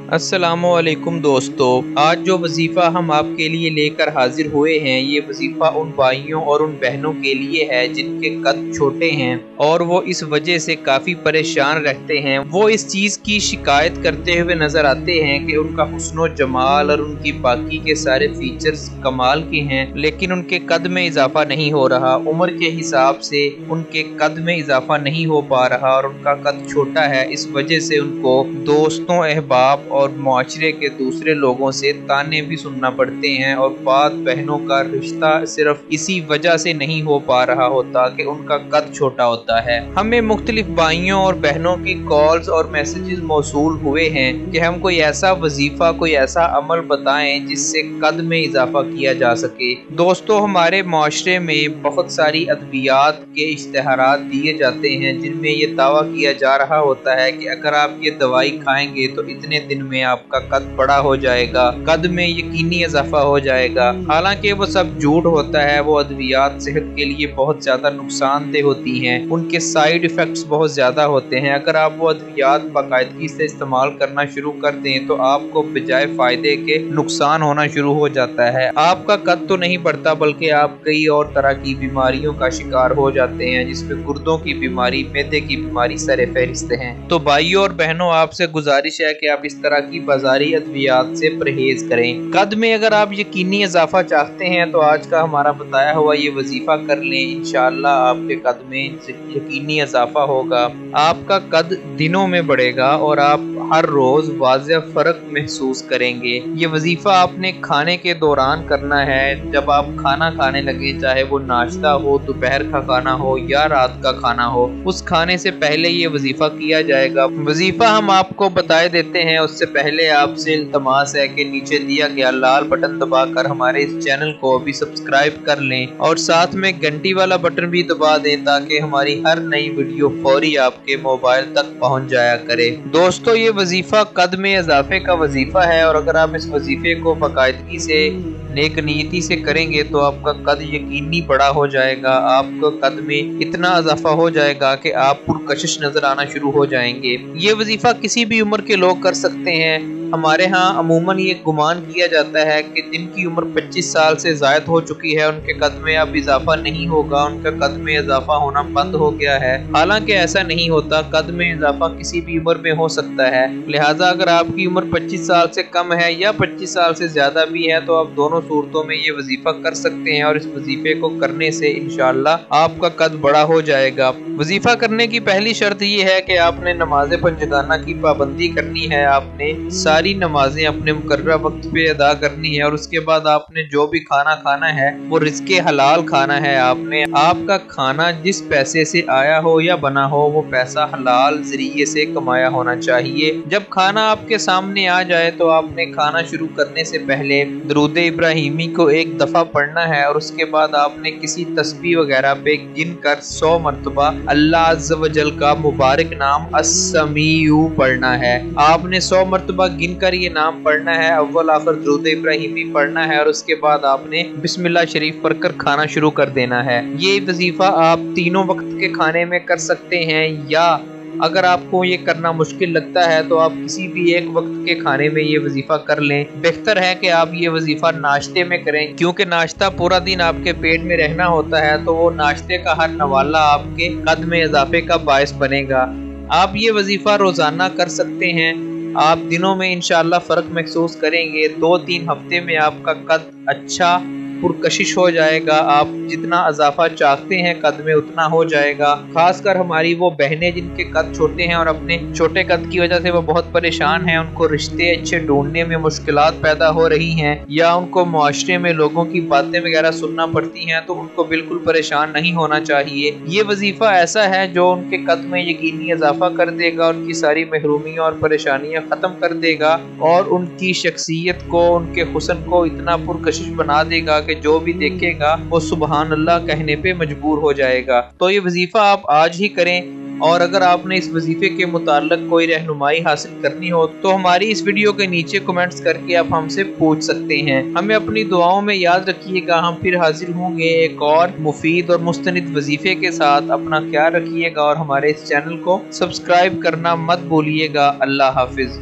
अस्सलामुअलैकुम दोस्तों, आज जो वजीफ़ा हम आपके लिए लेकर हाजिर हुए हैं, ये वजीफ़ा उन भाइयों और उन बहनों के लिए है जिनके कद छोटे हैं और वो इस वजह से काफ़ी परेशान रहते हैं। वो इस चीज़ की शिकायत करते हुए नज़र आते हैं कि उनका हुस्न जमाल और उनकी बाकी के सारे फीचर्स कमाल के हैं, लेकिन उनके कद में इजाफा नहीं हो रहा। उम्र के हिसाब से उनके कद में इजाफा नहीं हो पा रहा और उनका कद छोटा है। इस वजह से उनको दोस्तों, अहबाब और माशरे के दूसरे लोगों से ताने भी सुनना पड़ते हैं और बाद बहनों का रिश्ता सिर्फ इसी वजह से नहीं हो पा रहा होता कि उनका कद छोटा होता है। हमें मुख्तलिफ भाइयों और बहनों की कॉल्स और मैसेजेस मौसूल हुए हैं कि हम कोई ऐसा वजीफा, कोई ऐसा अमल बताएं जिससे कद में इजाफा किया जा सके। दोस्तों, हमारे माशरे में बहुत सारी अद्वियात के इश्तिहारात दिए जाते हैं जिनमें ये दावा किया जा रहा होता है कि अगर आप ये दवाई खाएंगे तो इतने दिन में आपका कद बड़ा हो जाएगा, कद में यकीनी इजाफा हो जाएगा। हालांकि वो सब झूठ होता है। वो अद्वियात सेहत के लिए बहुत ज्यादा नुकसानदेह होती हैं, उनके साइड इफेक्ट्स बहुत ज्यादा होते हैं। अगर आप वो अद्वियात बाकायदगी से इस्तेमाल करना शुरू कर दें तो आपको बजाय फायदे के नुकसान होना शुरू हो जाता है। आपका कद तो नहीं बढ़ता बल्कि आप कई और तरह की बीमारियों का शिकार हो जाते हैं, जिसमें गुर्दों की बीमारी, मैदे की बीमारी सरे फहरिस्त हैं। तो भाइयों और बहनों, आपसे गुजारिश है कि आप इस तरह की बाजारी अद्वियात से परहेज करें। कद में अगर आप यकीनी इजाफा चाहते हैं तो आज का हमारा बताया हुआ ये वजीफा कर लें, इंशाअल्लाह आपके कद में यकीनी इजाफा होगा। आपका कद दिनों में बढ़ेगा और आप हर रोज वाज़ेह फर्क महसूस करेंगे। ये वजीफा आपने खाने के दौरान करना है। जब आप खाना खाने लगे, चाहे वो नाश्ता हो, दोपहर का खाना हो या रात का खाना हो, उस खाने से पहले ये वजीफा किया जाएगा। वजीफा हम आपको बताए देते हैं, उससे पहले आपसे इल्तमास है कि नीचे दिया गया लाल बटन दबाकर हमारे इस चैनल को अभी सब्सक्राइब कर लें और साथ में घंटी वाला बटन भी दबा दें ताकि हमारी हर नई वीडियो फौरी आपके मोबाइल तक पहुंच जाया करे। दोस्तों, ये वजीफा कद में इजाफे का वजीफा है और अगर आप इस वजीफे को बाकायदगी से नेक नीयती से करेंगे तो आपका कद यकीनी बड़ा हो जाएगा। आपका कद में इतना इजाफा हो जाएगा कि आप पुरकशिश नजर आना शुरू हो जाएंगे। ये वजीफा किसी भी उम्र के लोग कर सकते हैं। हमारे यहाँ अमूमन ये गुमान किया जाता है कि जिनकी उम्र 25 साल से ज़ायद हो चुकी है उनके कद में अब इजाफा नहीं होगा, उनका कद में इजाफा होना बंद हो गया है। हालांकि ऐसा नहीं होता, कद में इजाफा किसी भी उम्र में हो सकता है। लिहाजा अगर आपकी उम्र 25 साल से कम है या 25 साल से ज़्यादा भी है तो आप दोनों सूरतों में ये वजीफा कर सकते हैं और इस वजीफे को करने से इंशाअल्लाह आपका कद बड़ा हो जाएगा। वजीफा करने की पहली शर्त ये है कि आपने नमाज पंजगाना की पाबंदी करनी है। आपने सारी नमाजें अपने मुकर्रर वक्त पे अदा करनी है और उसके बाद आपने जो भी खाना खाना है वो रिज़्क़े हलाल खाना है। आपका खाना जिस पैसे से आया हो या बना हो वो पैसा हलाल जरिए से कमाया होना चाहिए। जब खाना आपके सामने आ जाए तो आपने खाना शुरू करने से पहले दरूद इब्राहिमी को एक दफा पढ़ना है और उसके बाद आपने किसी तस्बीह वगैरह पे गिनकर 100 मरतबा अल्लाह अज़्ज़ व जल का मुबारक नाम अस्समीउ पढ़ना है। आपने 100 मरतबा गिनकर ये नाम पढ़ना है, अव्वल आखिर दरूद इब्राहिमी पढ़ना है और उसके बाद आपने बिस्मिल्लाह शरीफ पढ़कर खाना शुरू कर देना है। ये वजीफा आप तीनों वक्त के खाने में कर सकते हैं या अगर आपको ये करना मुश्किल लगता है तो आप किसी भी एक वक्त के खाने में ये वजीफा कर लें। बेहतर है कि आप ये वजीफा नाश्ते में करें क्योंकि नाश्ता पूरा दिन आपके पेट में रहना होता है, तो वो नाश्ते का हर नवाला आपके कद में इजाफे का बायस बनेगा। आप ये वजीफा रोजाना कर सकते हैं। आप दिनों में इंशाअल्लाह फ़र्क महसूस करेंगे। 2-3 हफ्ते में आपका कद अच्छा पुरकशिश हो जाएगा। आप जितना इजाफा चाहते हैं कद में उतना हो जाएगा। खासकर हमारी वो बहनें जिनके कद छोटे हैं और अपने छोटे कद की वजह से वो बहुत परेशान हैं, उनको रिश्ते अच्छे ढूंढने में मुश्किलात पैदा हो रही हैं या उनको मुआशरे में लोगों की बातें वगैरह सुनना पड़ती हैं, तो उनको बिल्कुल परेशान नहीं होना चाहिए। ये वजीफा ऐसा है जो उनके कद में यकीनी इजाफा कर देगा, उनकी सारी महरूमियाँ और परेशानियाँ ख़त्म कर देगा और उनकी शख्सियत को, उनके हुस्न को इतना पुरकशिश बना देगा कि जो भी देखेगा वो सुबहान अल्लाह कहने पे मजबूर हो जाएगा। तो ये वजीफा आप आज ही करें और अगर आपने इस वजीफे के मुताल्लिक कोई रहनुमाई हासिल करनी हो तो हमारी इस वीडियो के नीचे कमेंट्स करके आप हमसे पूछ सकते हैं। हमें अपनी दुआओं में याद रखिएगा। हम फिर हाजिर होंगे एक और मुफीद और मुस्तनिद वजीफे के साथ। अपना ख्याल रखिएगा और हमारे इस चैनल को सब्सक्राइब करना मत भूलिएगा। अल्लाह हाफिज।